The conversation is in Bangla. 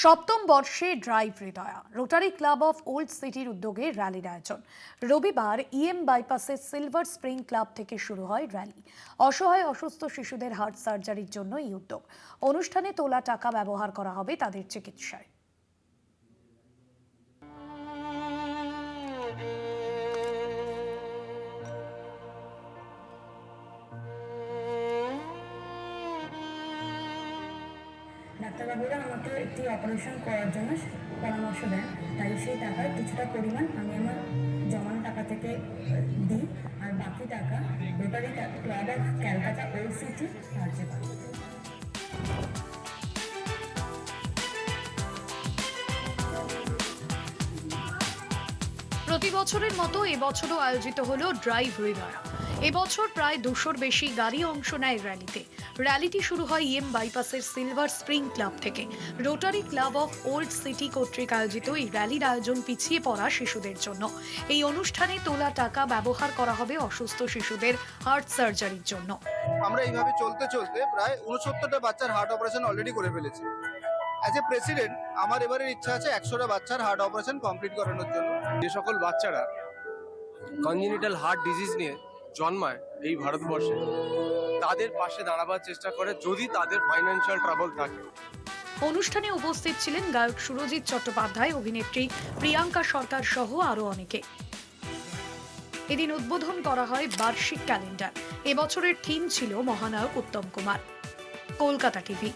সপ্তম বর্ষে ড্রাইভ হৃদয়া রোটারি ক্লাব অফ ওল্ড সিটির উদ্যোগে র্যালির আয়োজন। রবিবার বাইপাসের সিলভার স্প্রিং ক্লাব থেকে শুরু হয় র্যালি। অসহায় অসুস্থ শিশুদের হার্ট সার্জারির জন্য এই উদ্যোগ। অনুষ্ঠানে তোলা টাকা ব্যবহার করা হবে তাদের চিকিৎসায়। ডাক্তারবাবুরা আমাকে একটি অপারেশন করার জন্য পরামর্শ দেন, তাই সেই টাকার কিছুটা পরিমাণ আমি আমার জমানো টাকা থেকে দিই, আর বাকি টাকা rotary Club of Calcutta old city সাহায্যে পাই। প্রতি বছরের মতো এবছরও আয়োজিত হলো ড্রাইভ হৃদয়া। এবছর প্রায় 200-র বেশি গাড়ি অংশ নেয় র্যালিতে। র্যালিটি শুরু হয় বাইপাসের সিলভার স্প্রিং ক্লাব থেকে। Rotary Club of old city কর্তৃক আয়োজিত এই র্যালির আয়োজন পিছিয়ে পড়া শিশুদের জন্য। এই অনুষ্ঠানে তোলা টাকা ব্যবহার করা হবে অসুস্থ শিশুদের হার্ট সার্জারির জন্য। আমরা এইভাবে চলতে চলতে প্রায় 69টা বাচ্চার হার্ট অপারেশন অলরেডি করে ফেলেছি। অ্যাজ এ প্রেসিডেন্ট আমার এবারের ইচ্ছা আছে 100টা বাচ্চার হার্ট অপারেশন কমপ্লিট করানোর জন্য। যে সকল বাচ্চারা কনজেনিটাল হার্ট ডিজিজ নিয়ে জন্মায় এই ভারতবর্ষে, তাদের পাশে দাঁড়াবার চেষ্টা করে যদি তাদের ফাইন্যান্সিয়াল ট্রাবল থাকে। অনুষ্ঠানে উপস্থিত ছিলেন গায়ক সুরজিৎ চট্টোপাধ্যায়, অভিনেত্রী প্রিয়াঙ্কা সরকার সহ আরো অনেকে। এদিন উদ্বোধন করা হয় বার্ষিক ক্যালেন্ডার। এবছরের থিম ছিল মহানায়ক উত্তম কুমার। কলকাতা টিভি।